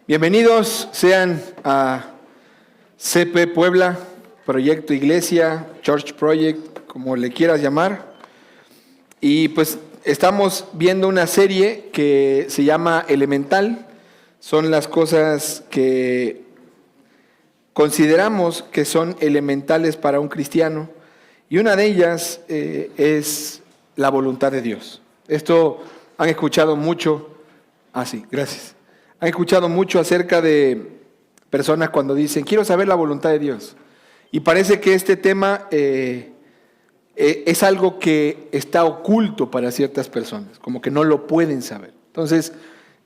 Bienvenidos sean a CP Puebla, Proyecto Iglesia, Church Project, como le quieras llamar. Y pues estamos viendo una serie que se llama Elemental. Son las cosas que consideramos que son elementales para un cristiano. Y una de ellas es la voluntad de Dios. Esto han escuchado mucho. Sí, gracias. Han escuchado mucho acerca de personas cuando dicen, quiero saber la voluntad de Dios. Y parece que este tema es algo que está oculto para ciertas personas, como que no lo pueden saber. Entonces,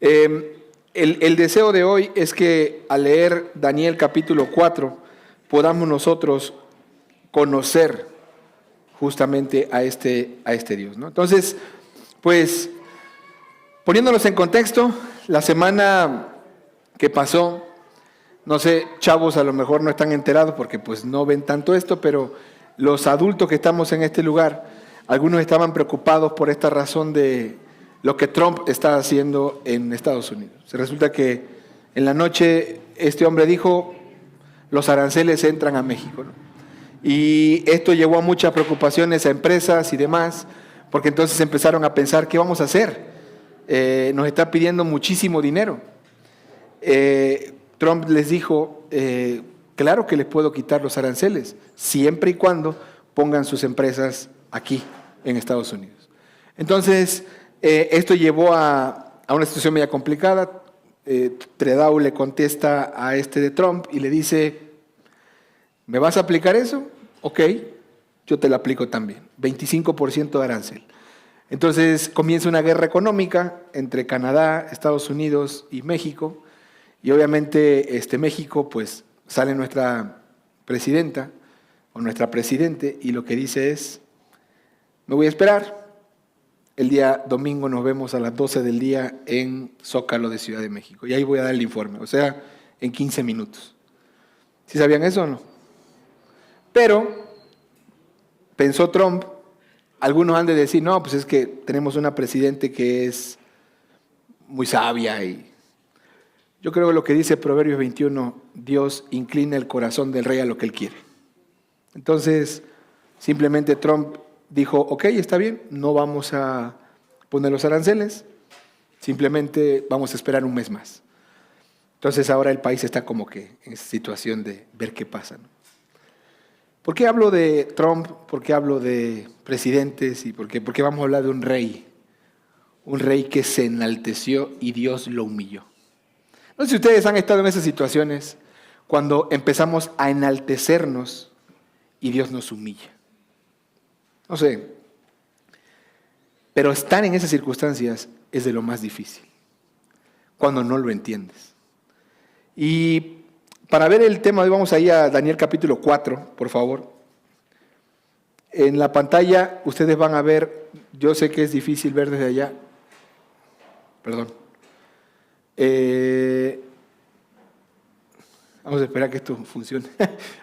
el deseo de hoy es que al leer Daniel capítulo 4, podamos nosotros conocer justamente a este Dios, ¿no? Entonces, pues, poniéndonos en contexto, la semana que pasó, no sé, chavos a lo mejor no están enterados porque pues no ven tanto esto, pero los adultos que estamos en este lugar, algunos estaban preocupados por esta razón de lo que Trump está haciendo en Estados Unidos. Se resulta que en la noche este hombre dijo, los aranceles entran a México, ¿no? Y esto llevó a muchas preocupaciones a empresas y demás, porque entonces empezaron a pensar, ¿qué vamos a hacer? Nos está pidiendo muchísimo dinero. Trump les dijo, claro que les puedo quitar los aranceles, siempre y cuando pongan sus empresas aquí, en Estados Unidos. Entonces, esto llevó a una situación media complicada. Trudeau le contesta a de Trump y le dice, ¿me vas a aplicar eso? Ok, yo te lo aplico también, 25% de arancel. Entonces comienza una guerra económica entre Canadá, Estados Unidos y México, y obviamente México, pues sale nuestra presidenta o nuestra presidente y lo que dice es, me voy a esperar, el día domingo nos vemos a las 12 del día en Zócalo de Ciudad de México, y ahí voy a dar el informe, o sea, en 15 minutos. ¿Sí sabían eso o no? Pero pensó Trump, algunos han de decir, no, pues es que tenemos una presidente que es muy sabia y yo creo que lo que dice Proverbios 21, Dios inclina el corazón del rey a lo que él quiere. Entonces, simplemente Trump dijo, ok, está bien, no vamos a poner los aranceles, simplemente vamos a esperar un mes más. Entonces ahora el país está como que en esa situación de ver qué pasa, ¿no? ¿Por qué hablo de Trump? ¿Por qué hablo de presidentes? ¿Y por qué? Porque vamos a hablar de un rey que se enalteció y Dios lo humilló. No sé si ustedes han estado en esas situaciones cuando empezamos a enaltecernos y Dios nos humilla. No sé, pero estar en esas circunstancias es de lo más difícil, cuando no lo entiendes. Y para ver el tema, hoy vamos a ir a Daniel capítulo 4, por favor. En la pantalla ustedes van a ver, yo sé que es difícil ver desde allá. Perdón. Vamos a esperar que esto funcione.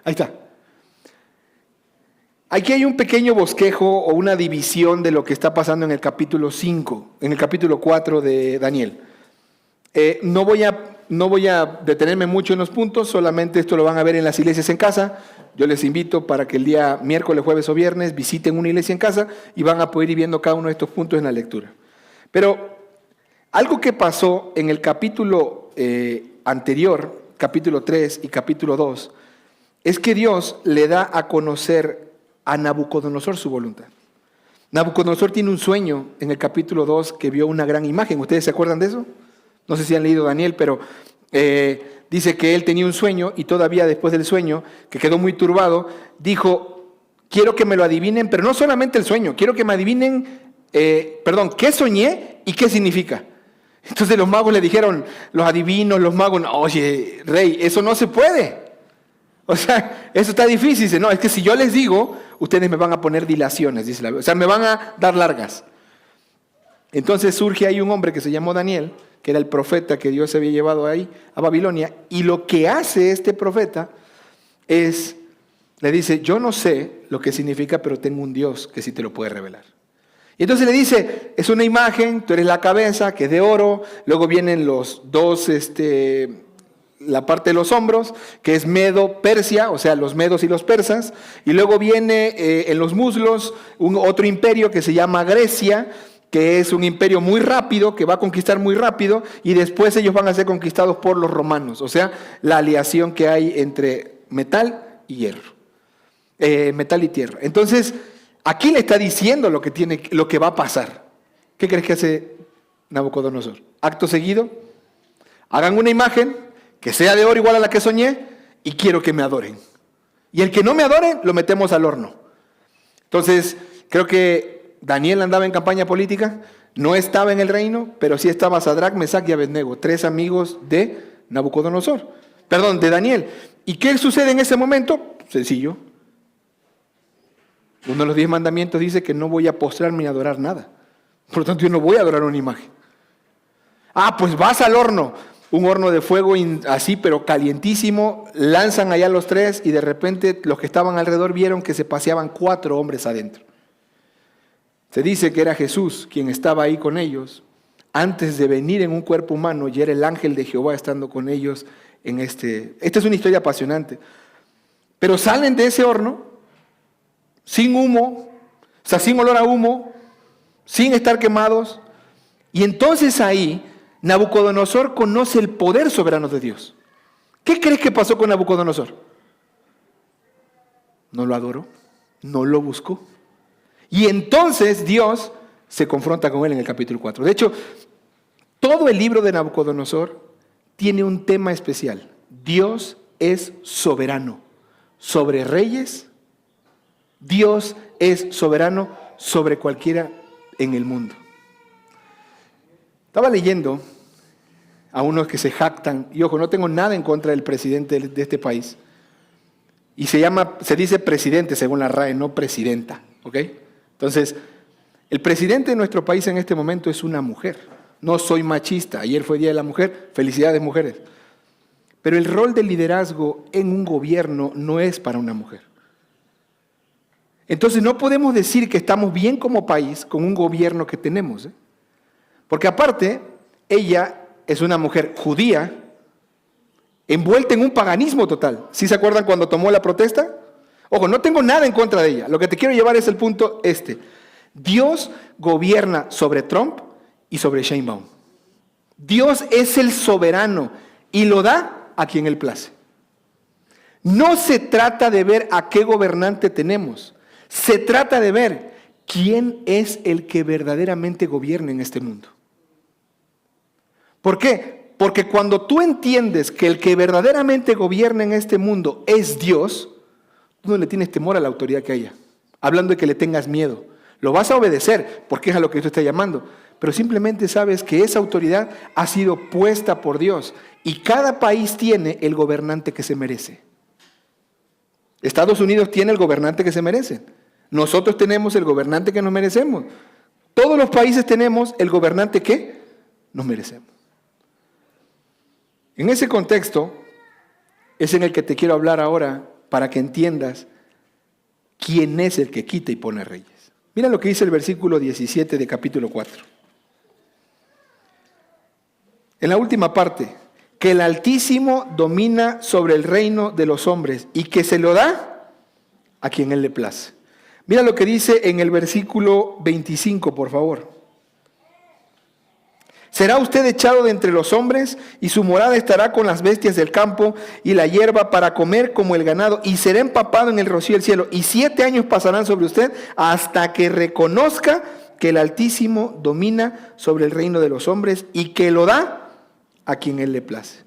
Ahí está. Aquí hay un pequeño bosquejo o una división de lo que está pasando en el capítulo 5, en el capítulo 4 de Daniel. No voy a detenerme mucho en los puntos, solamente esto lo van a ver en las iglesias en casa. Yo les invito para que el día miércoles, jueves o viernes visiten una iglesia en casa y van a poder ir viendo cada uno de estos puntos en la lectura. Pero algo que pasó en el capítulo anterior, capítulo 3 y capítulo 2, es que Dios le da a conocer a Nabucodonosor su voluntad. Nabucodonosor tiene un sueño en el capítulo 2 que vio una gran imagen. ¿Ustedes se acuerdan de eso? No sé si han leído Daniel, pero dice que él tenía un sueño y todavía después del sueño, que quedó muy turbado, dijo, quiero que me lo adivinen, pero no solamente el sueño, quiero que me adivinen, qué soñé y qué significa. Entonces los magos le dijeron, los adivinos, los magos, no, oye, rey, eso no se puede. O sea, eso está difícil. Dice, no, es que si yo les digo, ustedes me van a poner dilaciones, dice la Biblia. O sea, me van a dar largas. Entonces surge ahí un hombre que se llamó Daniel, que era el profeta que Dios se había llevado ahí a Babilonia, y lo que hace este profeta es, le dice, yo no sé lo que significa, pero tengo un Dios que sí te lo puede revelar. Y entonces le dice, es una imagen, tú eres la cabeza, que es de oro, luego vienen los dos la parte de los hombros, que es Medo-Persia, o sea, los medos y los persas, y luego viene en los muslos otro imperio que se llama Grecia, que es un imperio muy rápido, que va a conquistar muy rápido, y después ellos van a ser conquistados por los romanos, o sea, la aliación que hay entre metal y hierro, metal y tierra. Entonces, aquí le está diciendo lo que va a pasar. ¿Qué crees que hace Nabucodonosor? Acto seguido, hagan una imagen que sea de oro igual a la que soñé y quiero que me adoren. Y el que no me adore, lo metemos al horno. Entonces, creo que Daniel andaba en campaña política, no estaba en el reino, pero sí estaba Sadrac, Mesac y Abednego, 3 amigos de Nabucodonosor. Perdón, de Daniel. ¿Y qué sucede en ese momento? Sencillo. Uno de los 10 mandamientos dice que no voy a postrarme ni a adorar nada. Por lo tanto, yo no voy a adorar una imagen. Ah, pues vas al horno. Un horno de fuego así, pero calientísimo. Lanzan allá los 3 y de repente los que estaban alrededor vieron que se paseaban 4 hombres adentro. Se dice que era Jesús quien estaba ahí con ellos antes de venir en un cuerpo humano y era el ángel de Jehová estando con ellos en Esta es una historia apasionante. Pero salen de ese horno sin humo, o sea, sin olor a humo, sin estar quemados. Y entonces ahí Nabucodonosor conoce el poder soberano de Dios. ¿Qué crees que pasó con Nabucodonosor? No lo adoró, no lo buscó. Y entonces Dios se confronta con él en el capítulo 4. De hecho, todo el libro de Nabucodonosor tiene un tema especial. Dios es soberano sobre reyes. Dios es soberano sobre cualquiera en el mundo. Estaba leyendo a unos que se jactan, y ojo, no tengo nada en contra del presidente de este país, y se dice presidente según la RAE, no presidenta, ¿ok? Entonces, el presidente de nuestro país en este momento es una mujer. No soy machista, ayer fue Día de la Mujer, felicidades mujeres. Pero el rol de liderazgo en un gobierno no es para una mujer. Entonces no podemos decir que estamos bien como país con un gobierno que tenemos, porque aparte, ella es una mujer judía, envuelta en un paganismo total. ¿Sí se acuerdan cuando tomó la protesta? Ojo, no tengo nada en contra de ella. Lo que te quiero llevar es el punto este. Dios gobierna sobre Trump y sobre Sheinbaum. Dios es el soberano y lo da a quien Él place. No se trata de ver a qué gobernante tenemos. Se trata de ver quién es el que verdaderamente gobierna en este mundo. ¿Por qué? Porque cuando tú entiendes que el que verdaderamente gobierna en este mundo es Dios, tú no le tienes temor a la autoridad que haya. Hablando de que le tengas miedo. Lo vas a obedecer porque es a lo que Dios te está llamando. Pero simplemente sabes que esa autoridad ha sido puesta por Dios. Y cada país tiene el gobernante que se merece. Estados Unidos tiene el gobernante que se merece. Nosotros tenemos el gobernante que nos merecemos. Todos los países tenemos el gobernante que nos merecemos. En ese contexto es en el que te quiero hablar ahora para que entiendas quién es el que quita y pone reyes. Mira lo que dice el versículo 17 de capítulo 4. En la última parte, que el Altísimo domina sobre el reino de los hombres y que se lo da a quien Él le place. Mira lo que dice en el versículo 25, por favor. Será usted echado de entre los hombres y su morada estará con las bestias del campo y la hierba para comer como el ganado y será empapado en el rocío del cielo. Y 7 años pasarán sobre usted hasta que reconozca que el Altísimo domina sobre el reino de los hombres y que lo da a quien Él le place.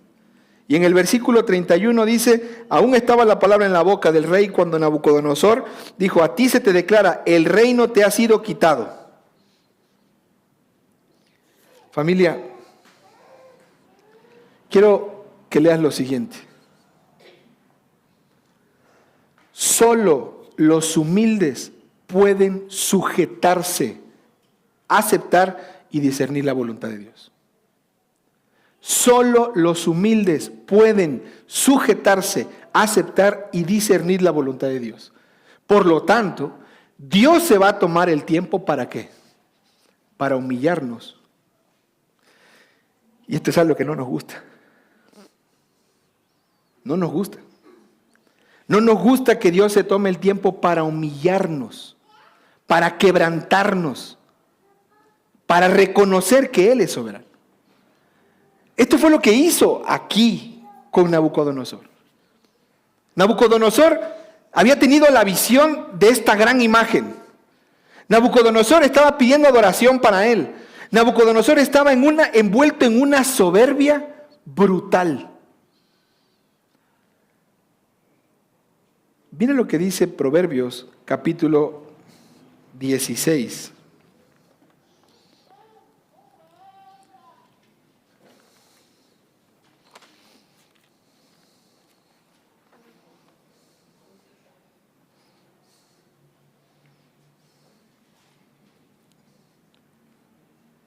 Y en el versículo 31 dice, aún estaba la palabra en la boca del rey cuando Nabucodonosor dijo, a ti se te declara, el reino te ha sido quitado. Familia, quiero que leas lo siguiente. Solo los humildes pueden sujetarse, aceptar y discernir la voluntad de Dios. Solo los humildes pueden sujetarse, aceptar y discernir la voluntad de Dios. Por lo tanto, Dios se va a tomar el tiempo ¿para qué? Para humillarnos. Y esto es algo que no nos gusta. No nos gusta. No nos gusta que Dios se tome el tiempo para humillarnos, para quebrantarnos, para reconocer que Él es soberano. Esto fue lo que hizo aquí con Nabucodonosor. Nabucodonosor había tenido la visión de esta gran imagen. Nabucodonosor estaba pidiendo adoración para él. Nabucodonosor estaba envuelto en una soberbia brutal. Miren lo que dice Proverbios capítulo 16.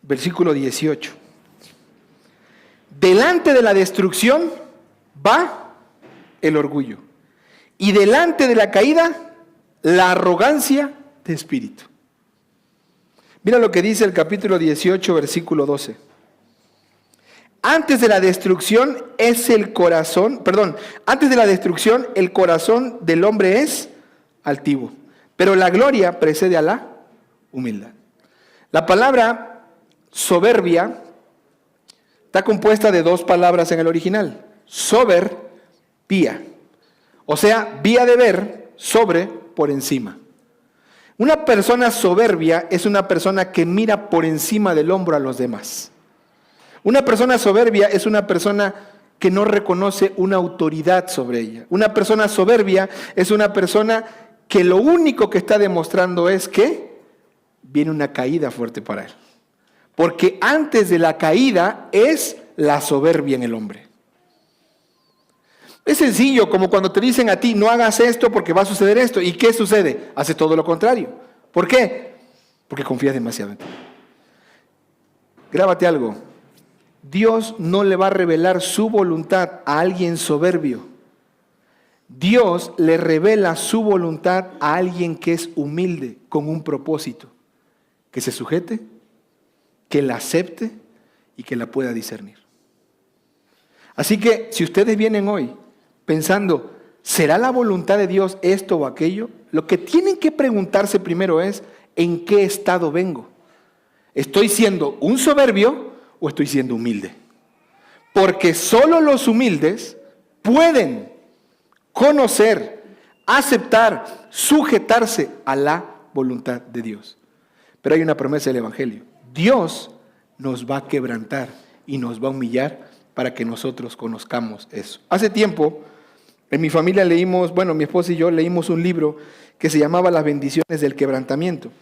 Versículo 18. Delante de la destrucción va el orgullo, y delante de la caída, la arrogancia de espíritu. Mira lo que dice el capítulo 18, versículo 12. Antes de la destrucción el corazón del hombre es altivo, pero la gloria precede a la humildad. La palabra soberbia está compuesta de dos palabras en el original. Sober, vía. O sea, vía de ver, sobre, por encima. Una persona soberbia es una persona que mira por encima del hombro a los demás. Una persona soberbia es una persona que no reconoce una autoridad sobre ella. Una persona soberbia es una persona que lo único que está demostrando es que viene una caída fuerte para él. Porque antes de la caída es la soberbia en el hombre. Es sencillo, como cuando te dicen a ti, no hagas esto porque va a suceder esto. ¿Y qué sucede? Hace todo lo contrario. ¿Por qué? Porque confías demasiado en ti. Grábate algo. Dios no le va a revelar su voluntad a alguien soberbio. Dios le revela su voluntad a alguien que es humilde, con un propósito. Que se sujete, que la acepte y que la pueda discernir. Así que si ustedes vienen hoy pensando, ¿será la voluntad de Dios esto o aquello? Lo que tienen que preguntarse primero es, ¿en qué estado vengo? ¿Estoy siendo un soberbio o estoy siendo humilde? Porque solo los humildes pueden conocer, aceptar, sujetarse a la voluntad de Dios. Pero hay una promesa del Evangelio. Dios nos va a quebrantar y nos va a humillar para que nosotros conozcamos eso. Hace tiempo, en mi familia mi esposa y yo leímos un libro que se llamaba Las bendiciones del quebrantamiento.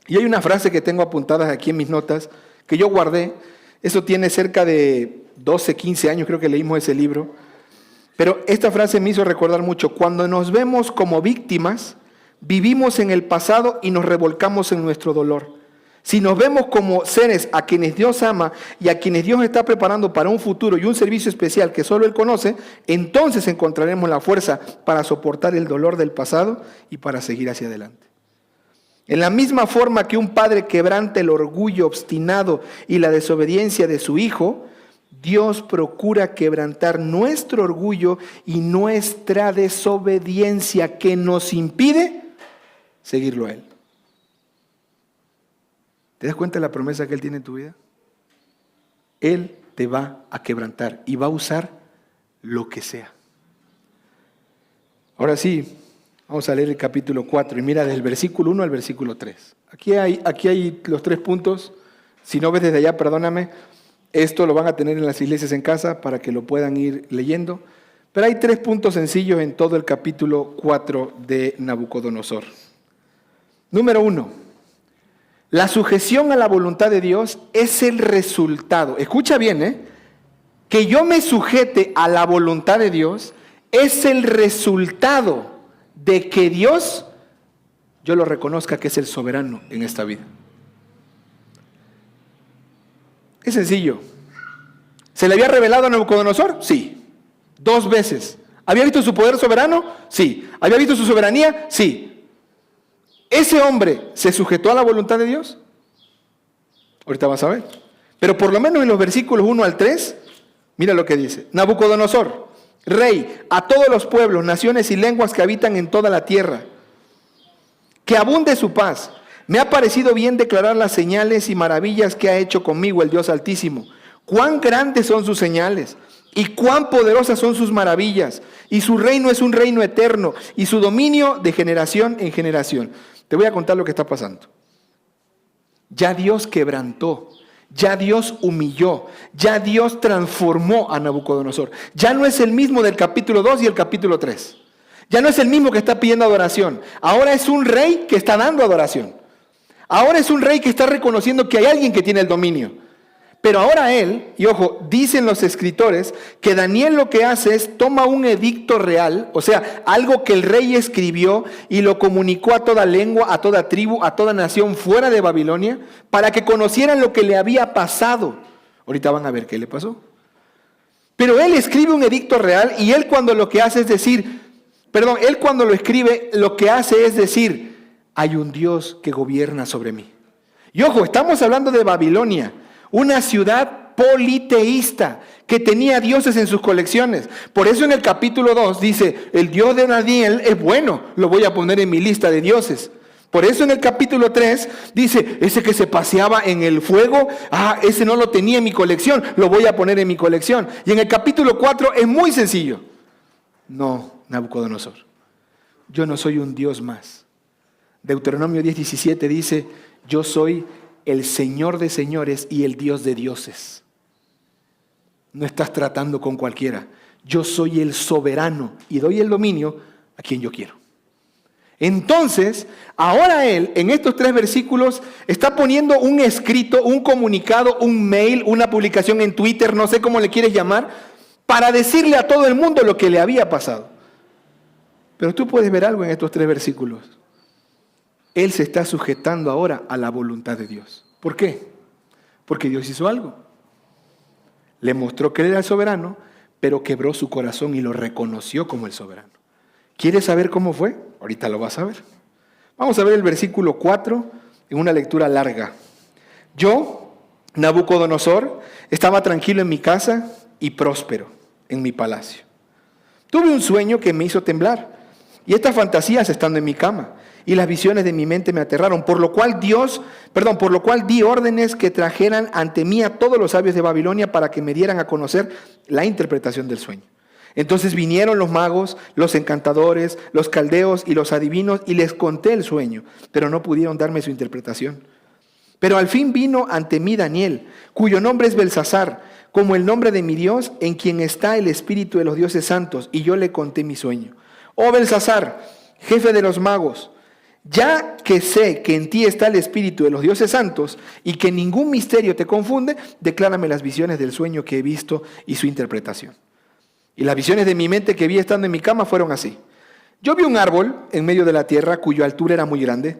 Y hay una frase que tengo apuntadas aquí en mis notas, que yo guardé. Eso tiene cerca de 12, 15 años, creo que leímos ese libro. Pero esta frase me hizo recordar mucho. Cuando nos vemos como víctimas, vivimos en el pasado y nos revolcamos en nuestro dolor. Si nos vemos como seres a quienes Dios ama y a quienes Dios está preparando para un futuro y un servicio especial que solo Él conoce, entonces encontraremos la fuerza para soportar el dolor del pasado y para seguir hacia adelante. En la misma forma que un padre quebranta el orgullo obstinado y la desobediencia de su hijo, Dios procura quebrantar nuestro orgullo y nuestra desobediencia que nos impide seguirlo a Él. ¿Te das cuenta de la promesa que Él tiene en tu vida? Él te va a quebrantar y va a usar lo que sea. Ahora sí, vamos a leer el capítulo 4 y mira desde el versículo 1 al versículo 3. Aquí hay los 3 puntos. Si no ves desde allá, perdóname. Esto lo van a tener en las iglesias en casa para que lo puedan ir leyendo. Pero hay 3 puntos sencillos en todo el capítulo 4 de Nabucodonosor. Número 1. La sujeción a la voluntad de Dios es el resultado. Escucha bien, que yo me sujete a la voluntad de Dios es el resultado de que Dios, yo lo reconozca que es el soberano en esta vida. Es sencillo. ¿Se le había revelado a Nabucodonosor? Sí. 2 veces. ¿Había visto su poder soberano? Sí. ¿Había visto su soberanía? Sí. ¿Ese hombre se sujetó a la voluntad de Dios? Ahorita vas a ver. Pero por lo menos en los versículos 1 al 3, mira lo que dice. Nabucodonosor, Rey, a todos los pueblos, naciones y lenguas que habitan en toda la tierra. Que abunde su paz. Me ha parecido bien declarar las señales y maravillas que ha hecho conmigo el Dios Altísimo. Cuán grandes son sus señales y cuán poderosas son sus maravillas. Y su reino es un reino eterno y su dominio de generación en generación. Te voy a contar lo que está pasando. Ya Dios quebrantó, ya Dios humilló, ya Dios transformó a Nabucodonosor. Ya no es el mismo del capítulo 2 y el capítulo 3. Ya no es el mismo que está pidiendo adoración. Ahora es un rey que está dando adoración. Ahora es un rey que está reconociendo que hay alguien que tiene el dominio. Pero ahora él, y ojo, dicen los escritores que Daniel lo que hace es toma un edicto real, o sea, algo que el rey escribió y lo comunicó a toda lengua, a toda tribu, a toda nación fuera de Babilonia, para que conocieran lo que le había pasado. Ahorita van a ver qué le pasó. Pero él escribe un edicto real y él cuando lo que hace es decir, él cuando lo escribe lo que hace es decir, hay un Dios que gobierna sobre mí. Y ojo, estamos hablando de Babilonia, una ciudad politeísta que tenía dioses en sus colecciones. Por eso en el capítulo 2 dice, el Dios de Daniel es bueno, lo voy a poner en mi lista de dioses. Por eso en el capítulo 3 dice, ese que se paseaba en el fuego, ese no lo tenía en mi colección, lo voy a poner en mi colección. Y en el capítulo 4 es muy sencillo. No, Nabucodonosor, yo no soy un Dios más. Deuteronomio 10:17 dice, yo soy el Señor de señores y el Dios de dioses. No estás tratando con cualquiera. Yo soy el soberano y doy el dominio a quien yo quiero. Entonces, ahora él, en estos 3 versículos, está poniendo un escrito, un comunicado, un mail, una publicación en Twitter, no sé cómo le quieres llamar, para decirle a todo el mundo lo que le había pasado. Pero tú puedes ver algo en estos 3 versículos. Él se está sujetando ahora a la voluntad de Dios. ¿Por qué? Porque Dios hizo algo. Le mostró que él era el soberano, pero quebró su corazón y lo reconoció como el soberano. ¿Quieres saber cómo fue? Ahorita lo vas a ver. Vamos a ver el versículo 4 en una lectura larga. Yo, Nabucodonosor, estaba tranquilo en mi casa y próspero en mi palacio. Tuve un sueño que me hizo temblar y estas fantasías estando en mi cama. Y las visiones de mi mente me aterraron, por lo cual di órdenes que trajeran ante mí a todos los sabios de Babilonia para que me dieran a conocer la interpretación del sueño. Entonces vinieron los magos, los encantadores, los caldeos y los adivinos y les conté el sueño, pero no pudieron darme su interpretación. Pero al fin vino ante mí Daniel, cuyo nombre es Belsasar, como el nombre de mi Dios, en quien está el espíritu de los dioses santos, y yo le conté mi sueño. Oh Belsasar, jefe de los magos, ya que sé que en ti está el espíritu de los dioses santos y que ningún misterio te confunde, declárame las visiones del sueño que he visto y su interpretación. Y las visiones de mi mente que vi estando en mi cama fueron así. Yo vi un árbol en medio de la tierra cuya altura era muy grande.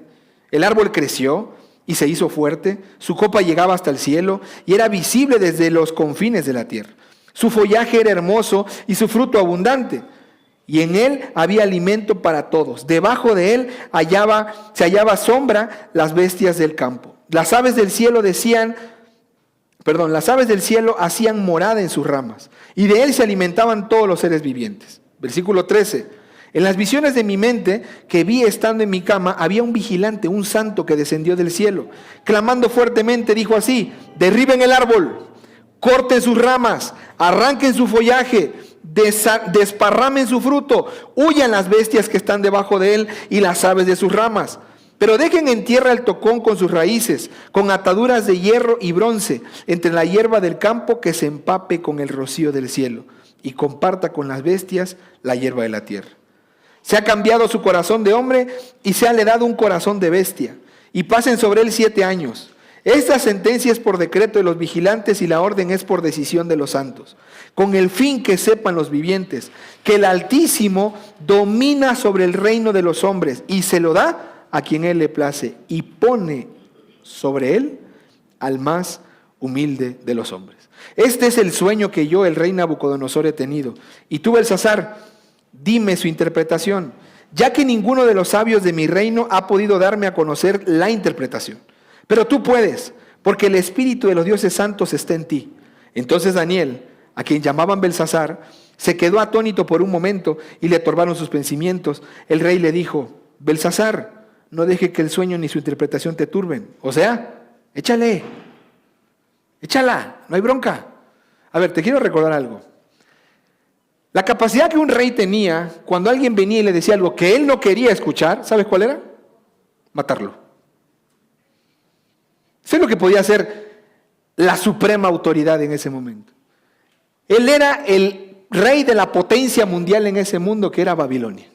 El árbol creció y se hizo fuerte, su copa llegaba hasta el cielo y era visible desde los confines de la tierra. Su follaje era hermoso y su fruto abundante. Y en él había alimento para todos. Debajo de él se hallaba sombra las bestias del campo. Las aves del cielo hacían morada en sus ramas. Y de él se alimentaban todos los seres vivientes. Versículo 13. En las visiones de mi mente que vi estando en mi cama, había un vigilante, un santo que descendió del cielo. Clamando fuertemente dijo así, derriben el árbol, corten sus ramas, arranquen su follaje, desparramen su fruto, huyan las bestias que están debajo de él y las aves de sus ramas. Pero dejen en tierra el tocón con sus raíces, con ataduras de hierro y bronce, entre la hierba del campo que se empape con el rocío del cielo y comparta con las bestias la hierba de la tierra. Se ha cambiado su corazón de hombre y se ha le dado un corazón de bestia, y pasen sobre él 7 años. Esta sentencia es por decreto de los vigilantes y la orden es por decisión de los santos, con el fin que sepan los vivientes que el Altísimo domina sobre el reino de los hombres y se lo da a quien él le place y pone sobre él al más humilde de los hombres. Este es el sueño que yo, el rey Nabucodonosor, he tenido. Y tú, Belsasar, dime su interpretación, ya que ninguno de los sabios de mi reino ha podido darme a conocer la interpretación. Pero tú puedes, porque el espíritu de los dioses santos está en ti. Entonces Daniel, a quien llamaban Belsasar, Se quedó atónito por un momento y le turbaron sus pensamientos. El rey le dijo: Belsasar, no deje que el sueño ni su interpretación te turben. O sea, échala, no hay bronca. A ver, te quiero recordar algo. La capacidad que un rey tenía cuando alguien venía y le decía algo que él no quería escuchar, ¿sabes cuál era? Matarlo. Eso es lo que podía hacer la suprema autoridad en ese momento. Él era el rey de la potencia mundial en ese mundo que era Babilonia.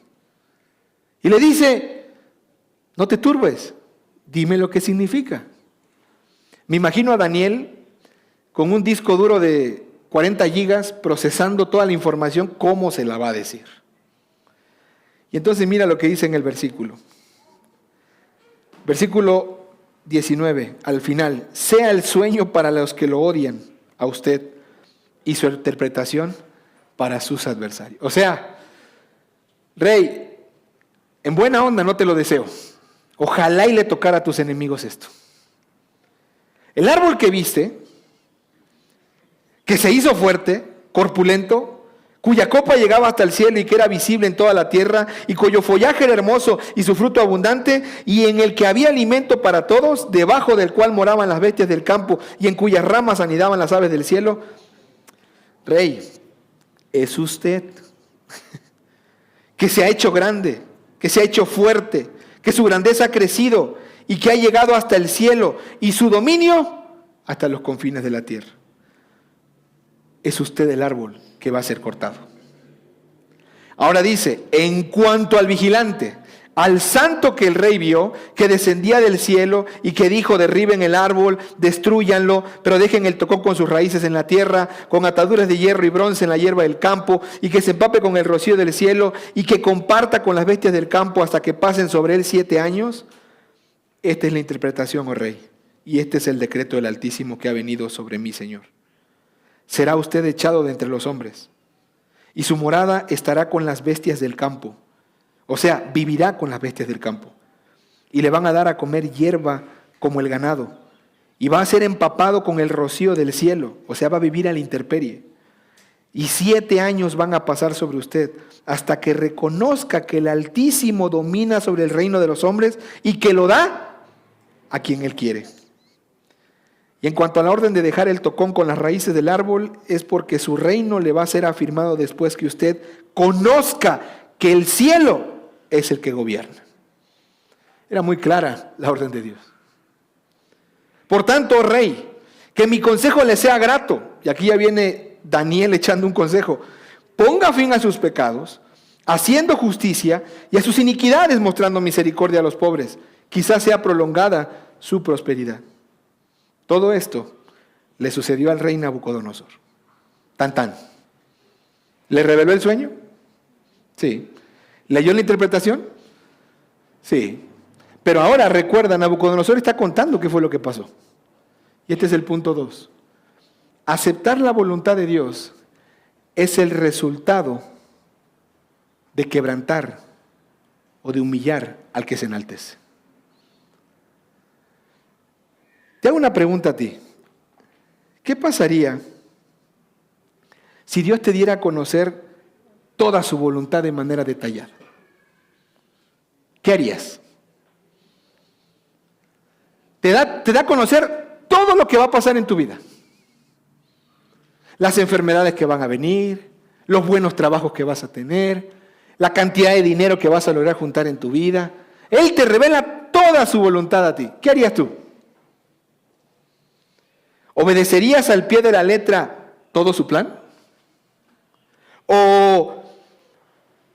Y le dice: no te turbes, dime lo que significa. Me imagino a Daniel con un disco duro de 40 gigas procesando toda la información, ¿cómo se la va a decir? Y entonces mira lo que dice en el versículo. Versículo 19, al final: sea el sueño para los que lo odian a usted y su interpretación para sus adversarios. O sea, rey, en buena onda no te lo deseo. Ojalá y le tocara a tus enemigos esto. El árbol que viste, que se hizo fuerte, corpulento, cuya copa llegaba hasta el cielo y que era visible en toda la tierra, y cuyo follaje era hermoso y su fruto abundante, y en el que había alimento para todos, debajo del cual moraban las bestias del campo y en cuyas ramas anidaban las aves del cielo. Rey, es usted que se ha hecho grande, que se ha hecho fuerte, que su grandeza ha crecido y que ha llegado hasta el cielo y su dominio hasta los confines de la tierra. Es usted el árbol que va a ser cortado. Ahora dice: en cuanto al vigilante, al santo que el rey vio, que descendía del cielo y que dijo: derriben el árbol, destrúyanlo, pero dejen el tocón con sus raíces en la tierra, con ataduras de hierro y bronce en la hierba del campo, y que se empape con el rocío del cielo, y que comparta con las bestias del campo hasta que pasen sobre él 7 años. Esta es la interpretación, oh rey, y este es el decreto del Altísimo que ha venido sobre mí, Señor. Será usted echado de entre los hombres, y su morada estará con las bestias del campo. O sea, vivirá con las bestias del campo. Y le van a dar a comer hierba como el ganado. Y va a ser empapado con el rocío del cielo. O sea, va a vivir a la intemperie. Y 7 años van a pasar sobre usted, hasta que reconozca que el Altísimo domina sobre el reino de los hombres y que lo da a quien Él quiere. Y en cuanto a la orden de dejar el tocón con las raíces del árbol, es porque su reino le va a ser afirmado después que usted conozca que el cielo es el que gobierna. Era muy clara la orden de Dios. Por tanto, oh rey, que mi consejo le sea grato. Y aquí ya viene Daniel echando un consejo. Ponga fin a sus pecados, haciendo justicia, y a sus iniquidades mostrando misericordia a los pobres. Quizás sea prolongada su prosperidad. Todo esto le sucedió al rey Nabucodonosor. Tan tan. ¿Le reveló el sueño? Sí. ¿Leyó la interpretación? Sí. Pero ahora recuerda, Nabucodonosor está contando qué fue lo que pasó. Y este es el punto 2. Aceptar la voluntad de Dios es el resultado de quebrantar o de humillar al que se enaltece. Te hago una pregunta a ti. ¿Qué pasaría si Dios te diera a conocer toda su voluntad de manera detallada? ¿Qué harías? Te da a conocer todo lo que va a pasar en tu vida. Las enfermedades que van a venir, los buenos trabajos que vas a tener, la cantidad de dinero que vas a lograr juntar en tu vida. Él te revela toda su voluntad a ti. ¿Qué harías tú? ¿Obedecerías al pie de la letra todo su plan? ¿O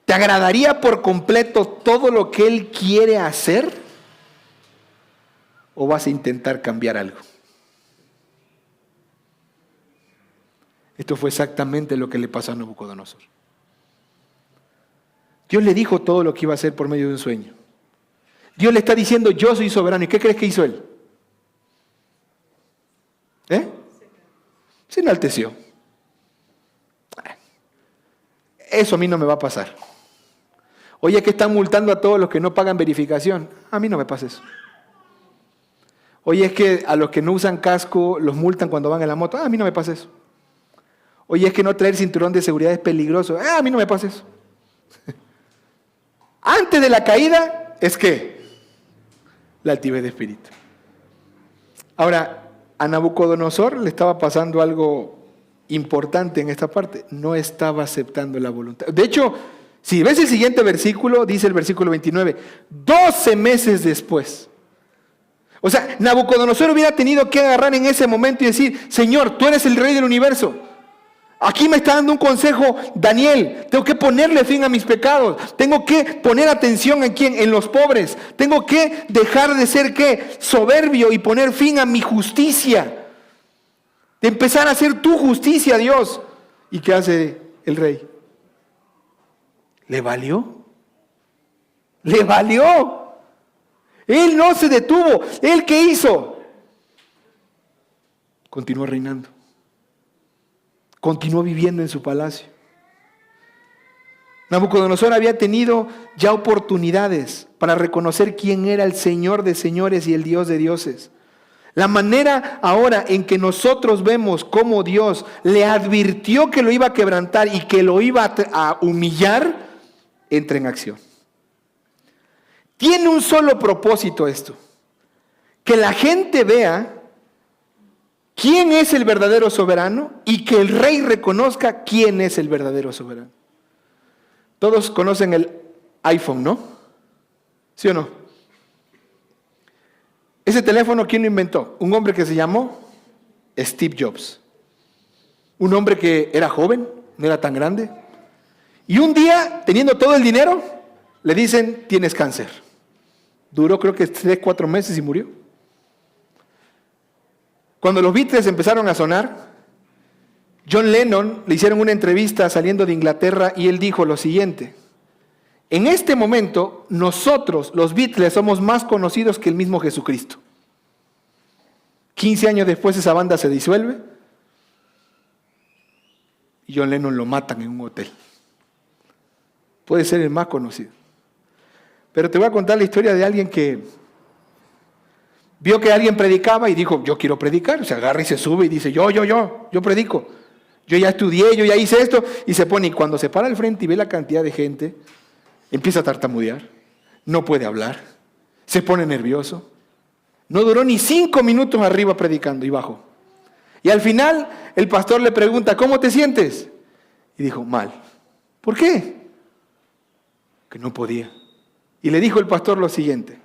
te agradaría por completo todo lo que Él quiere hacer? ¿O vas a intentar cambiar algo? Esto fue exactamente lo que le pasó a Nabucodonosor. Dios le dijo todo lo que iba a hacer por medio de un sueño. Dios le está diciendo: yo soy soberano. ¿Y qué crees que hizo él? Se enalteció. Eso a mí no me va a pasar. Oye, que están multando a todos los que no pagan verificación. A mí no me pasa eso. Oye, es que a los que no usan casco los multan cuando van en la moto. A mí no me pasa eso. Oye, es que no traer cinturón de seguridad es peligroso. A mí no me pasa eso. Antes de la caída, es que la altivez de espíritu. Ahora, a Nabucodonosor le estaba pasando algo importante en esta parte. No estaba aceptando la voluntad. De hecho, si ves el siguiente versículo, dice el versículo 29, 12 meses después. O sea, Nabucodonosor hubiera tenido que agarrar en ese momento y decir, Señor, tú eres el rey del universo. Aquí me está dando un consejo Daniel. Tengo que ponerle fin a mis pecados. Tengo que poner atención en quién, en los pobres. Tengo que dejar de ser ¿qué? Soberbio y poner fin a mi justicia. De empezar a hacer tu justicia, Dios. ¿Y qué hace el rey? ¿Le valió? ¿Le valió? Él no se detuvo. ¿Él qué hizo? Continuó reinando. Continuó viviendo en su palacio. Nabucodonosor había tenido ya oportunidades para reconocer quién era el Señor de señores y el Dios de dioses. La manera ahora en que nosotros vemos cómo Dios le advirtió que lo iba a quebrantar y que lo iba a humillar, entra en acción. Tiene un solo propósito esto: que la gente vea quién es el verdadero soberano y que el rey reconozca quién es el verdadero soberano. Todos conocen el iPhone, ¿no? ¿Sí o no? Ese teléfono, ¿quién lo inventó? Un hombre que se llamó Steve Jobs. Un hombre que era joven, no era tan grande. Y un día, teniendo todo el dinero, le dicen, tienes cáncer. Duró creo que 3-4 meses y murió. Cuando los Beatles empezaron a sonar, John Lennon le hicieron una entrevista saliendo de Inglaterra y él dijo lo siguiente: en este momento nosotros, los Beatles, somos más conocidos que el mismo Jesucristo. 15 años después esa banda se disuelve y John Lennon lo matan en un hotel. Puede ser el más conocido. Pero te voy a contar la historia de alguien que vio que alguien predicaba y dijo, yo quiero predicar. Se agarra y se sube y dice, yo predico. Yo ya estudié, yo ya hice esto. Y se pone, y cuando se para al frente y ve la cantidad de gente, empieza a tartamudear. No puede hablar. Se pone nervioso. No duró ni 5 minutos arriba predicando y bajó. Y al final el pastor le pregunta, ¿cómo te sientes? Y dijo, mal. ¿Por qué? Que no podía. Y le dijo el pastor lo siguiente: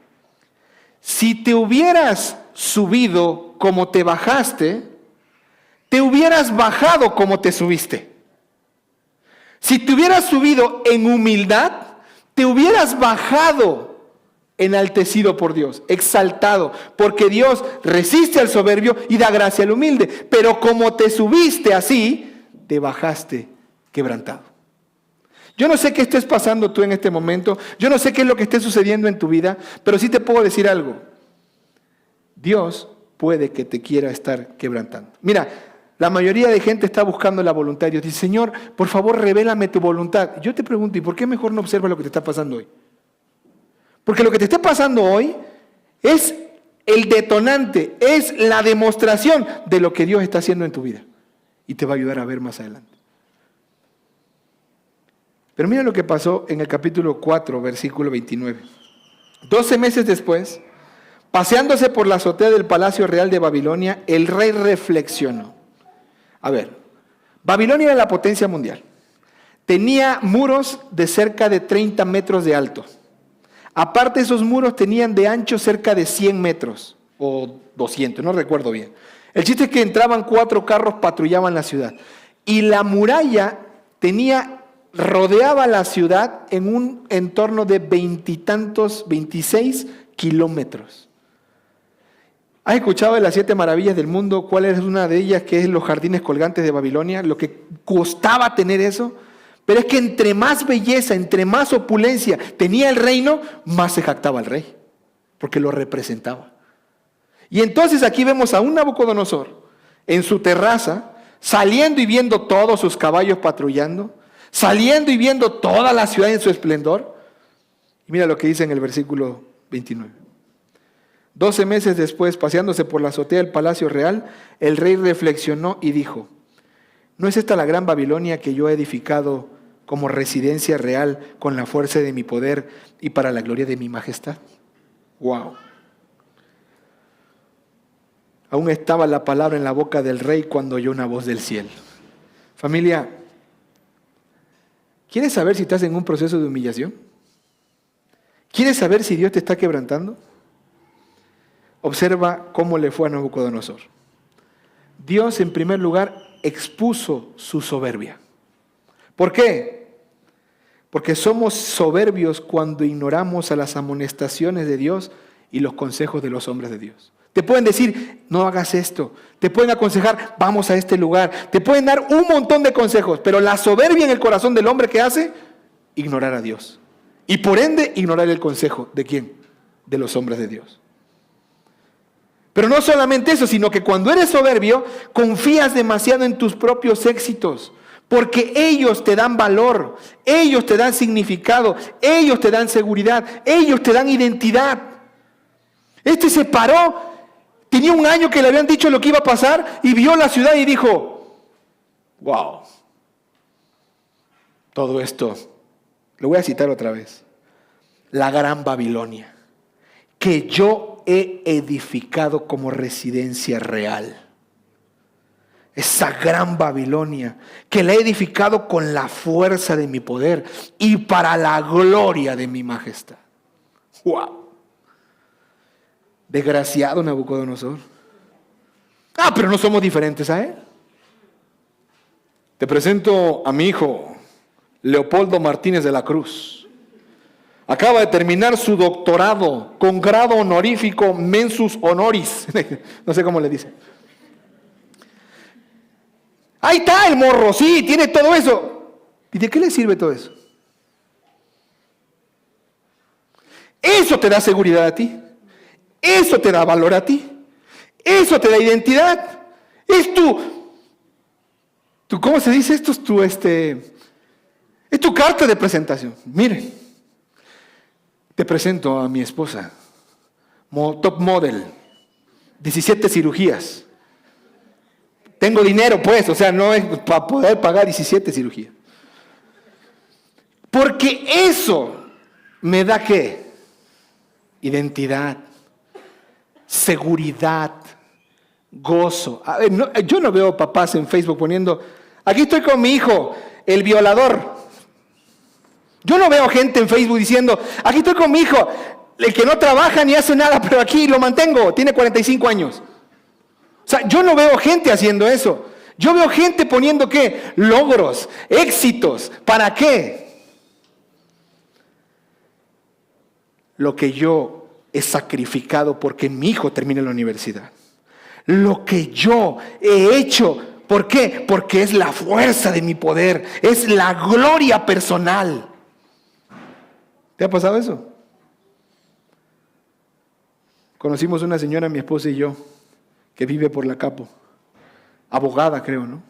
si te hubieras subido como te bajaste, te hubieras bajado como te subiste. Si te hubieras subido en humildad, te hubieras bajado enaltecido por Dios, exaltado, porque Dios resiste al soberbio y da gracia al humilde. Pero como te subiste así, te bajaste quebrantado. Yo no sé qué estés pasando tú en este momento, yo no sé qué es lo que esté sucediendo en tu vida, pero sí te puedo decir algo. Dios puede que te quiera estar quebrantando. Mira, la mayoría de gente está buscando la voluntad de Dios. Dice, Señor, por favor, revélame tu voluntad. Yo te pregunto, ¿y por qué mejor no observas lo que te está pasando hoy? Porque lo que te está pasando hoy es el detonante, es la demostración de lo que Dios está haciendo en tu vida. Y te va a ayudar a ver más adelante. Pero mira lo que pasó en el capítulo 4, versículo 29. 12 meses después, paseándose por la azotea del Palacio Real de Babilonia, el rey reflexionó. A ver, Babilonia era la potencia mundial. Tenía muros de cerca de 30 metros de alto. Aparte, esos muros tenían de ancho cerca de 100 metros o 200, no recuerdo bien. El chiste es que entraban 4 carros, patrullaban la ciudad. Y la muralla rodeaba la ciudad en un entorno de 26 kilómetros. ¿Has escuchado de las 7 maravillas del mundo? ¿Cuál es una de ellas? Que es los jardines colgantes de Babilonia. Lo que costaba tener eso. Pero es que entre más belleza, entre más opulencia tenía el reino, más se jactaba el rey. Porque lo representaba. Y entonces aquí vemos a un Nabucodonosor en su terraza, saliendo y viendo todos sus caballos patrullando, saliendo y viendo toda la ciudad en su esplendor. Y mira lo que dice en el versículo 29. 12 meses después, paseándose por la azotea del Palacio Real, el rey reflexionó y dijo, ¿No es esta la gran Babilonia que yo he edificado como residencia real con la fuerza de mi poder y para la gloria de mi majestad? ¡Wow! Aún estaba la palabra en la boca del rey cuando oyó una voz del cielo. Familia, ¿quieres saber si estás en un proceso de humillación? ¿Quieres saber si Dios te está quebrantando? Observa cómo le fue a Nabucodonosor. Dios, en primer lugar, expuso su soberbia. ¿Por qué? Porque somos soberbios cuando ignoramos a las amonestaciones de Dios y los consejos de los hombres de Dios. Te pueden decir, no hagas esto. Te pueden aconsejar, vamos a este lugar. Te pueden dar un montón de consejos, pero la soberbia en el corazón del hombre, ¿qué hace? Ignorar a Dios. Y por ende, ignorar el consejo. ¿De quién? De los hombres de Dios. Pero no solamente eso, sino que cuando eres soberbio, confías demasiado en tus propios éxitos. Porque ellos te dan valor, ellos te dan significado, ellos te dan seguridad, ellos te dan identidad. Este se paró, tenía un año que le habían dicho lo que iba a pasar y vio la ciudad y dijo, wow, todo esto, lo voy a citar otra vez, la gran Babilonia, que yo he edificado como residencia real. Esa gran Babilonia que la he edificado con la fuerza de mi poder y para la gloria de mi majestad. ¡Wow! Desgraciado Nabucodonosor. Pero no somos diferentes a él. Te presento a mi hijo, Leopoldo Martínez de la Cruz. Acaba de terminar su doctorado con grado honorífico mensus honoris. No sé cómo le dicen. Ahí está el morro, sí, tiene todo eso. ¿Y de qué le sirve todo eso? Eso te da seguridad a ti. Eso te da valor a ti. Eso te da identidad. Es ¿cómo se dice esto? Es tu carta de presentación. Miren, te presento a mi esposa, top model, 17 cirugías. Tengo dinero, pues, no es para poder pagar 17 cirugías. Porque eso me da ¿qué? Identidad, seguridad, gozo. Yo no veo papás en Facebook poniendo, aquí estoy con mi hijo, el violador. Yo no veo gente en Facebook diciendo, aquí estoy con mi hijo, el que no trabaja ni hace nada, pero aquí lo mantengo, tiene 45 años. Yo no veo gente haciendo eso. Yo veo gente poniendo ¿qué? Logros, éxitos. ¿Para qué? Lo que yo he sacrificado porque mi hijo termine la universidad. Lo que yo he hecho. ¿Por qué? Porque es la fuerza de mi poder. Es la gloria personal. ¿Te ha pasado eso? Conocimos una señora, mi esposa y yo, que vive por la Capo, abogada creo, ¿no?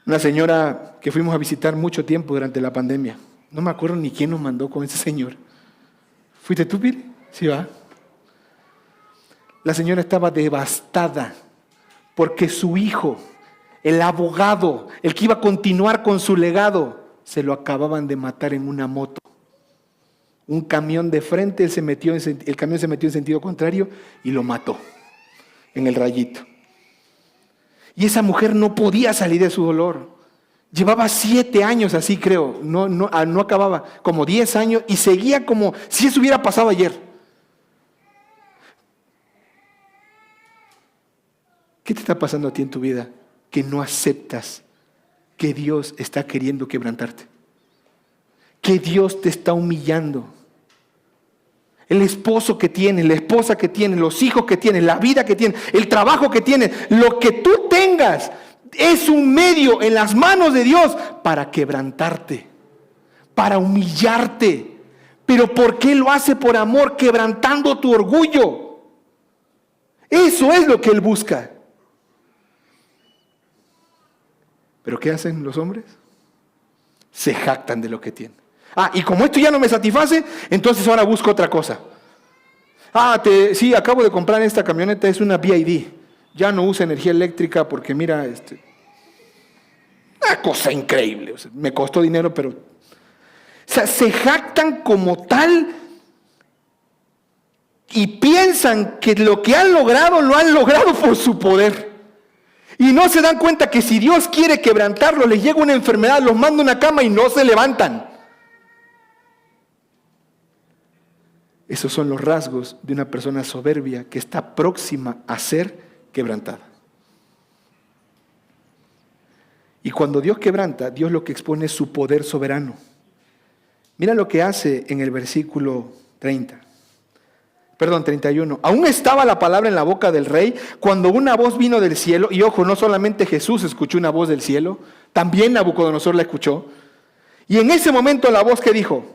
Una señora que fuimos a visitar mucho tiempo durante la pandemia. No me acuerdo ni quién nos mandó con ese señor. ¿Fuiste tú, Pire? Sí, va. La señora estaba devastada porque su hijo, el abogado, el que iba a continuar con su legado, se lo acababan de matar en una moto. Un camión de frente, el camión se metió en sentido contrario y lo mató en el rayito. Y esa mujer no podía salir de su dolor. Llevaba 7 años así, creo. No acababa. Como 10 años y seguía como si eso hubiera pasado ayer. ¿Qué te está pasando a ti en tu vida que no aceptas que Dios está queriendo quebrantarte? Que Dios te está humillando. El esposo que tiene, la esposa que tiene, los hijos que tiene, la vida que tiene, el trabajo que tiene, lo que tú tengas es un medio en las manos de Dios para quebrantarte, para humillarte. Pero ¿por qué lo hace por amor, quebrantando tu orgullo? Eso es lo que Él busca. ¿Pero qué hacen los hombres? Se jactan de lo que tienen. Y como esto ya no me satisface, entonces ahora busco otra cosa. Sí, acabo de comprar esta camioneta, es una BYD. Ya no usa energía eléctrica porque mira, Una cosa increíble. O sea, me costó dinero, pero... O sea, se jactan como tal y piensan que lo que han logrado, lo han logrado por su poder. Y no se dan cuenta que si Dios quiere quebrantarlo, les llega una enfermedad, los manda a una cama y no se levantan. Esos son los rasgos de una persona soberbia que está próxima a ser quebrantada. Y cuando Dios quebranta, Dios lo que expone es su poder soberano. Mira lo que hace en el versículo 31. Aún estaba la palabra en la boca del rey cuando una voz vino del cielo. Y ojo, no solamente Jesús escuchó una voz del cielo, también Nabucodonosor la escuchó. Y en ese momento la voz que dijo: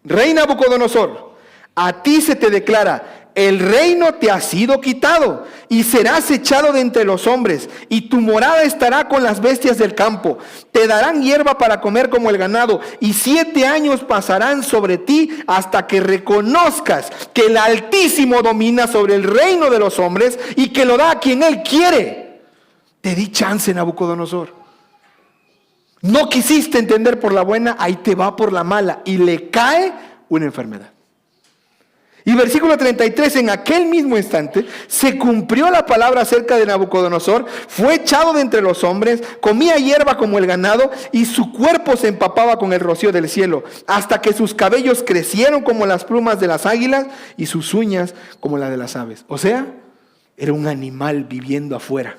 Rey Nabucodonosor, a ti se te declara, el reino te ha sido quitado y serás echado de entre los hombres, y tu morada estará con las bestias del campo. Te darán hierba para comer como el ganado, y 7 años pasarán sobre ti hasta que reconozcas que el Altísimo domina sobre el reino de los hombres y que lo da a quien Él quiere. Te di chance, Nabucodonosor. No quisiste entender por la buena, ahí te va por la mala, y le cae una enfermedad. Y versículo 33, en aquel mismo instante se cumplió la palabra acerca de Nabucodonosor, fue echado de entre los hombres, comía hierba como el ganado y su cuerpo se empapaba con el rocío del cielo, hasta que sus cabellos crecieron como las plumas de las águilas y sus uñas como las de las aves. O sea, era un animal viviendo afuera.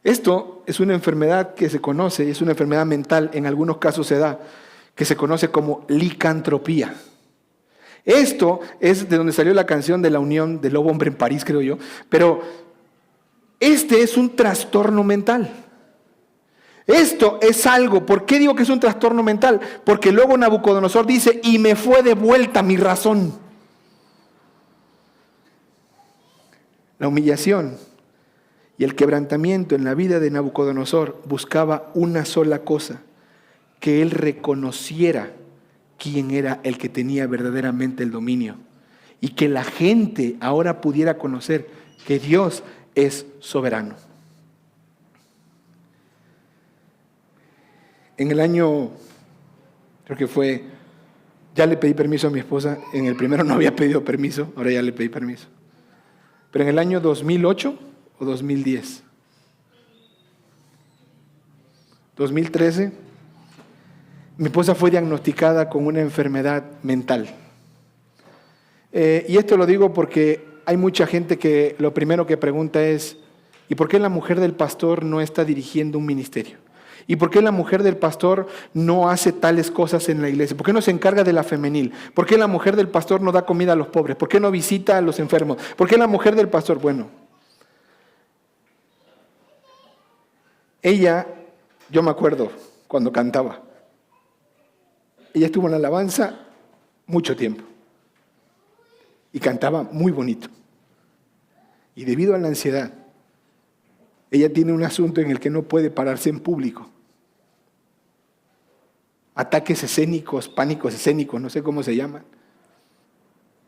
Esto es una enfermedad que se conoce, es una enfermedad mental, en algunos casos se da, que se conoce como licantropía. Esto es de donde salió la canción de la unión del lobo hombre en París, creo yo. Pero este es un trastorno mental. Esto es algo. ¿Por qué digo que es un trastorno mental? Porque luego Nabucodonosor dice: y me fue devuelta mi razón. La humillación y el quebrantamiento en la vida de Nabucodonosor buscaba una sola cosa: que él reconociera quién era el que tenía verdaderamente el dominio, y que la gente ahora pudiera conocer que Dios es soberano. En el año, creo que fue, ya le pedí permiso a mi esposa, en el primero no había pedido permiso, ahora ya le pedí permiso, pero en el año 2008 o 2010, 2013, mi esposa fue diagnosticada con una enfermedad mental. Y esto lo digo porque hay mucha gente que lo primero que pregunta es: ¿y por qué la mujer del pastor no está dirigiendo un ministerio? ¿Y por qué la mujer del pastor no hace tales cosas en la iglesia? ¿Por qué no se encarga de la femenil? ¿Por qué la mujer del pastor no da comida a los pobres? ¿Por qué no visita a los enfermos? ¿Por qué la mujer del pastor? Bueno, ella, yo me acuerdo cuando cantaba, ella estuvo en la alabanza mucho tiempo y cantaba muy bonito. Y debido a la ansiedad, ella tiene un asunto en el que no puede pararse en público. Ataques escénicos, pánicos escénicos, no sé cómo se llaman.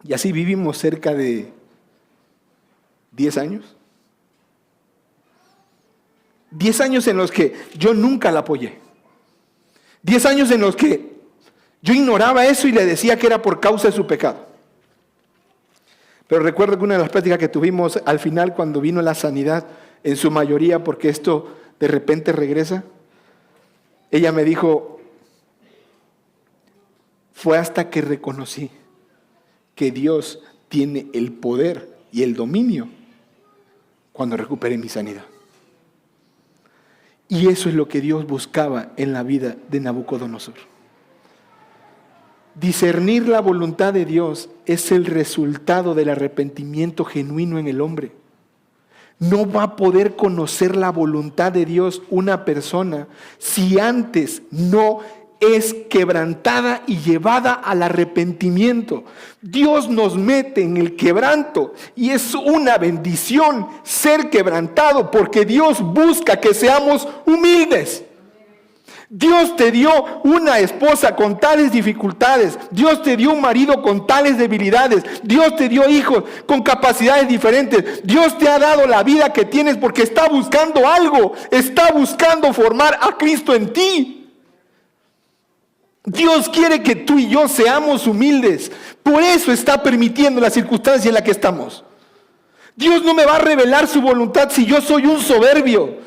Y así vivimos cerca de 10 años. 10 años en los que yo nunca la apoyé. 10 años en los que yo ignoraba eso y le decía que era por causa de su pecado. Pero recuerdo que una de las pláticas que tuvimos al final, cuando vino la sanidad, en su mayoría, porque esto de repente regresa, ella me dijo: fue hasta que reconocí que Dios tiene el poder y el dominio cuando recuperé mi sanidad. Y eso es lo que Dios buscaba en la vida de Nabucodonosor. Discernir la voluntad de Dios es el resultado del arrepentimiento genuino en el hombre. No va a poder conocer la voluntad de Dios una persona si antes no es quebrantada y llevada al arrepentimiento. Dios nos mete en el quebranto y es una bendición ser quebrantado, porque Dios busca que seamos humildes. Dios te dio una esposa con tales dificultades. Dios te dio un marido con tales debilidades. Dios te dio hijos con capacidades diferentes. Dios te ha dado la vida que tienes porque está buscando algo. Está buscando formar a Cristo en ti. Dios quiere que tú y yo seamos humildes. Por eso está permitiendo la circunstancia en la que estamos. Dios no me va a revelar su voluntad si yo soy un soberbio.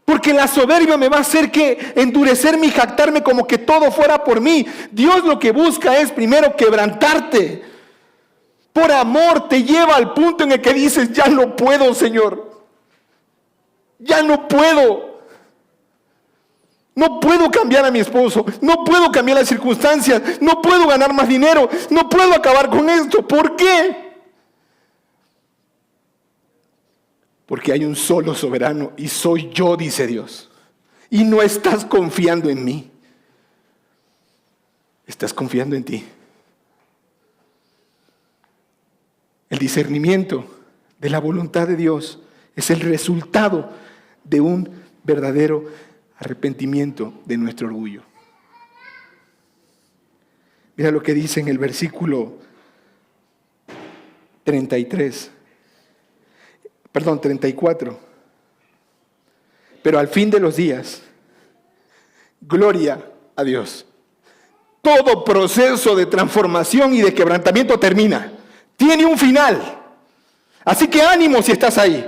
Porque la soberbia me va a hacer que endurecerme y jactarme como que todo fuera por mí. Dios lo que busca es primero quebrantarte. Por amor te lleva al punto en el que dices, ya no puedo, Señor. Ya no puedo. No puedo cambiar a mi esposo. No puedo cambiar las circunstancias. No puedo ganar más dinero. No puedo acabar con esto. ¿Por qué? Porque hay un solo soberano y soy yo, dice Dios. Y no estás confiando en mí. Estás confiando en ti. El discernimiento de la voluntad de Dios es el resultado de un verdadero arrepentimiento de nuestro orgullo. Mira lo que dice en el versículo 34. Pero al fin de los días, gloria a Dios. Todo proceso de transformación y de quebrantamiento termina. Tiene un final. Así que ánimo si estás ahí,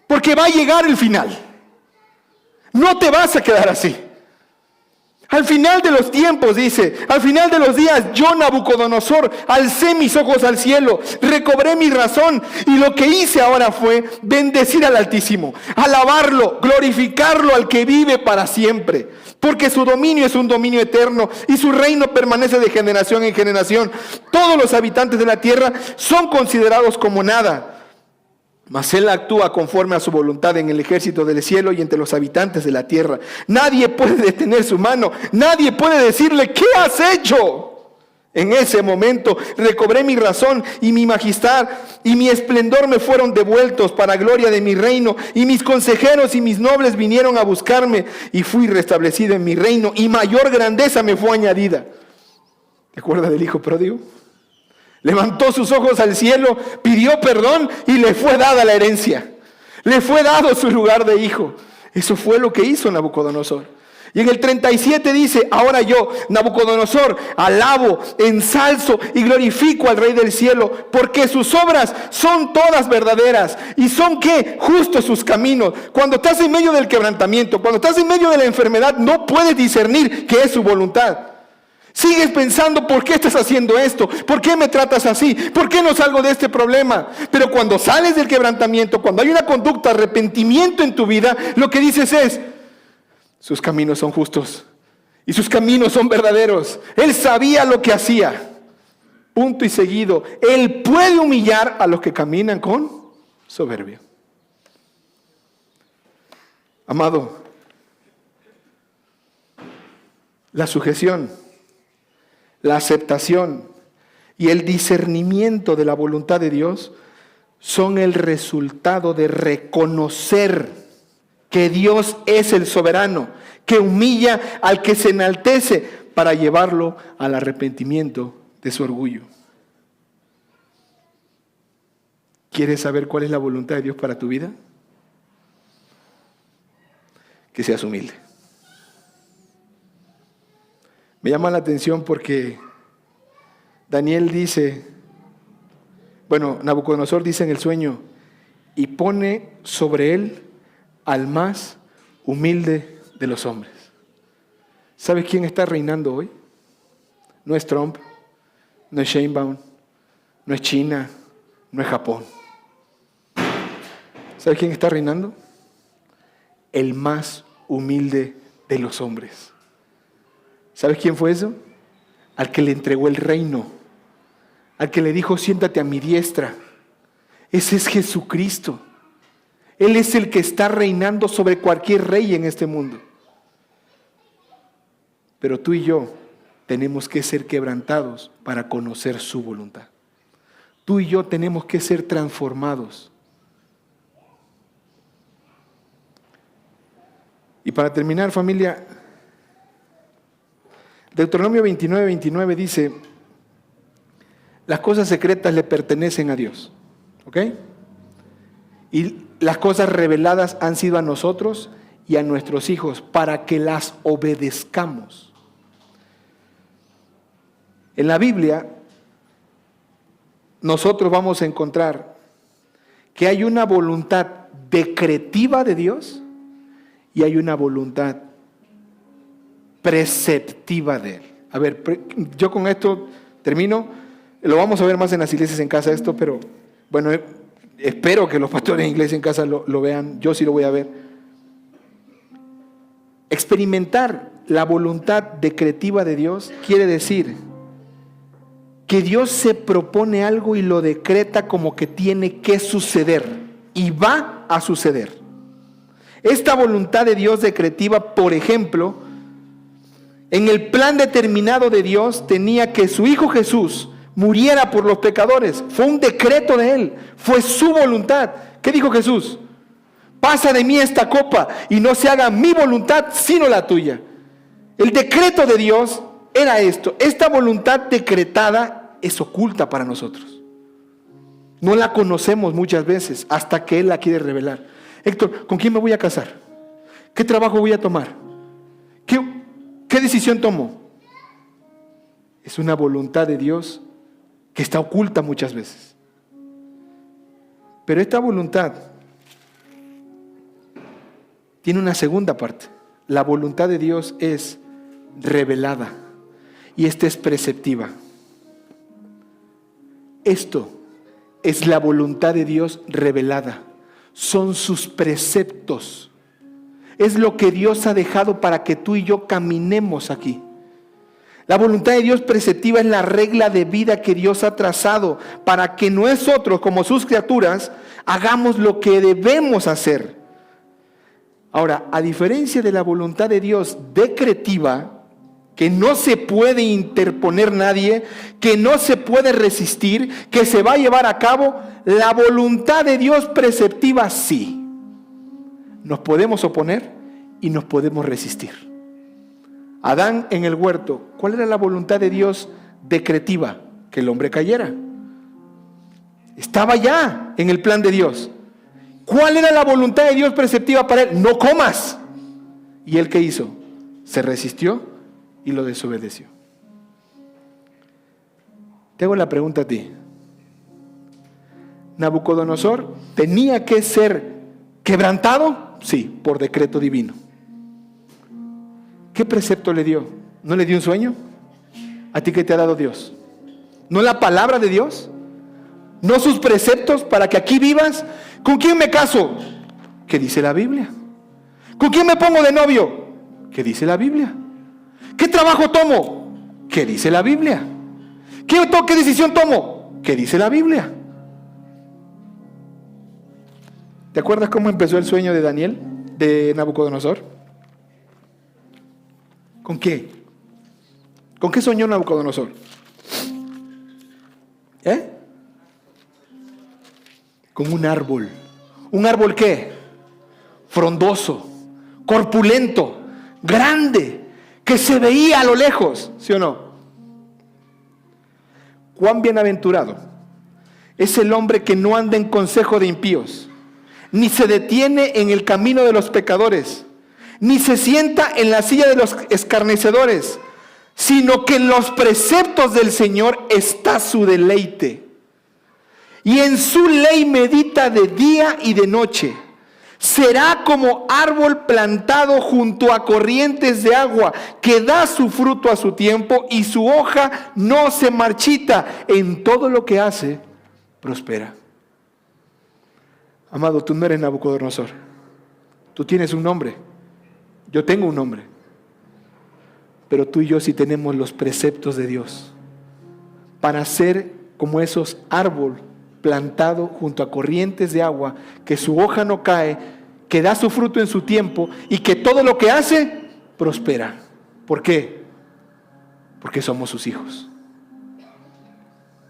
porque va a llegar el final. No te vas a quedar así. Al final de los tiempos, dice, al final de los días, yo, Nabucodonosor, alcé mis ojos al cielo, recobré mi razón, y lo que hice ahora fue bendecir al Altísimo, alabarlo, glorificarlo al que vive para siempre, porque su dominio es un dominio eterno, y su reino permanece de generación en generación. Todos los habitantes de la tierra son considerados como nada. Mas Él actúa conforme a su voluntad en el ejército del cielo y entre los habitantes de la tierra. Nadie puede detener su mano. Nadie puede decirle, ¿qué has hecho? En ese momento recobré mi razón y mi majestad y mi esplendor me fueron devueltos para gloria de mi reino. Y mis consejeros y mis nobles vinieron a buscarme y fui restablecido en mi reino y mayor grandeza me fue añadida. ¿Te acuerdas del hijo pródigo? Levantó sus ojos al cielo, pidió perdón y le fue dada la herencia. Le fue dado su lugar de hijo. Eso fue lo que hizo Nabucodonosor. Y en el 37 dice, ahora yo, Nabucodonosor, alabo, ensalzo y glorifico al Rey del cielo, porque sus obras son todas verdaderas. ¿Y son qué? Justos sus caminos. Cuando estás en medio del quebrantamiento, cuando estás en medio de la enfermedad, no puedes discernir qué es su voluntad. Sigues pensando, ¿por qué estás haciendo esto? ¿Por qué me tratas así? ¿Por qué no salgo de este problema? Pero cuando sales del quebrantamiento, cuando hay una conducta, arrepentimiento en tu vida, lo que dices es, sus caminos son justos y sus caminos son verdaderos. Él sabía lo que hacía. Punto y seguido. Él puede humillar a los que caminan con soberbia. Amado, la sujeción, la aceptación y el discernimiento de la voluntad de Dios son el resultado de reconocer que Dios es el soberano, que humilla al que se enaltece para llevarlo al arrepentimiento de su orgullo. ¿Quieres saber cuál es la voluntad de Dios para tu vida? Que seas humilde. Me llama la atención porque Nabucodonosor dice en el sueño, y pone sobre él al más humilde de los hombres. ¿Sabes quién está reinando hoy? No es Trump, no es Sheinbaum, no es China, no es Japón. ¿Sabes quién está reinando? El más humilde de los hombres. ¿Sabes quién fue eso? Al que le entregó el reino, al que le dijo, siéntate a mi diestra. Ese es Jesucristo. Él es el que está reinando sobre cualquier rey en este mundo. Pero tú y yo tenemos que ser quebrantados para conocer su voluntad. Tú y yo tenemos que ser transformados. Y para terminar, familia, Deuteronomio 29:29 dice, las cosas secretas le pertenecen a Dios. ¿Ok? Y las cosas reveladas han sido a nosotros y a nuestros hijos para que las obedezcamos. En la Biblia, nosotros vamos a encontrar que hay una voluntad decretiva de Dios y hay una voluntad preceptiva de Él. A ver, yo con esto termino. Lo vamos a ver más en las iglesias en casa esto, pero bueno, espero que los pastores en iglesia en casa lo vean. Yo sí lo voy a ver. Experimentar la voluntad decretiva de Dios quiere decir que Dios se propone algo y lo decreta como que tiene que suceder y va a suceder. Esta voluntad de Dios decretiva, por ejemplo, en el plan determinado de Dios tenía que su Hijo Jesús muriera por los pecadores. Fue un decreto de Él, fue su voluntad. ¿Qué dijo Jesús? Pasa de mí esta copa y no se haga mi voluntad sino la tuya. El decreto de Dios era esto. Esta voluntad decretada es oculta para nosotros. No la conocemos muchas veces hasta que Él la quiere revelar. Héctor, ¿con quién me voy a casar? ¿Qué trabajo voy a tomar? ¿Qué decisión tomo? Es una voluntad de Dios que está oculta muchas veces. Pero esta voluntad tiene una segunda parte. La voluntad de Dios es revelada y esta es preceptiva. Esto es la voluntad de Dios revelada. Son sus preceptos. Es lo que Dios ha dejado para que tú y yo caminemos aquí. La voluntad de Dios preceptiva es la regla de vida que Dios ha trazado para que nosotros, como sus criaturas, hagamos lo que debemos hacer. Ahora, a diferencia de la voluntad de Dios decretiva, que no se puede interponer nadie, que no se puede resistir, que se va a llevar a cabo, la voluntad de Dios preceptiva sí. Nos podemos oponer y nos podemos resistir. Adán en el huerto, ¿cuál era la voluntad de Dios decretiva? Que el hombre cayera. Estaba ya en el plan de Dios. ¿Cuál era la voluntad de Dios preceptiva para él? No comas. ¿Y él qué hizo? Se resistió y lo desobedeció. Te hago la pregunta a ti. ¿Nabucodonosor tenía que ser quebrantado? Sí, por decreto divino. ¿Qué precepto le dio? ¿No le dio un sueño? ¿A ti qué te ha dado Dios? ¿No la palabra de Dios? ¿No sus preceptos para que aquí vivas? ¿Con quién me caso? ¿Qué dice la Biblia? ¿Con quién me pongo de novio? ¿Qué dice la Biblia? ¿Qué trabajo tomo? ¿Qué dice la Biblia? ¿Qué decisión tomo? ¿Qué dice la Biblia? ¿Te acuerdas cómo empezó el sueño de Daniel, de Nabucodonosor? ¿Con qué? ¿Con qué soñó Nabucodonosor? Con un árbol. ¿Un árbol qué? Frondoso, corpulento, grande, que se veía a lo lejos, ¿sí o no? Cuán bienaventurado es el hombre que no anda en consejo de impíos, ni se detiene en el camino de los pecadores, ni se sienta en la silla de los escarnecedores, sino que en los preceptos del Señor está su deleite. Y en su ley medita de día y de noche. Será como árbol plantado junto a corrientes de agua, que da su fruto a su tiempo y su hoja no se marchita. En todo lo que hace, prospera. Amado, tú no eres Nabucodonosor. Tú tienes un nombre. Yo tengo un nombre. Pero tú y yo sí tenemos los preceptos de Dios para ser como esos árboles plantado junto a corrientes de agua, que su hoja no cae, que da su fruto en su tiempo y que todo lo que hace prospera. ¿Por qué? Porque somos sus hijos.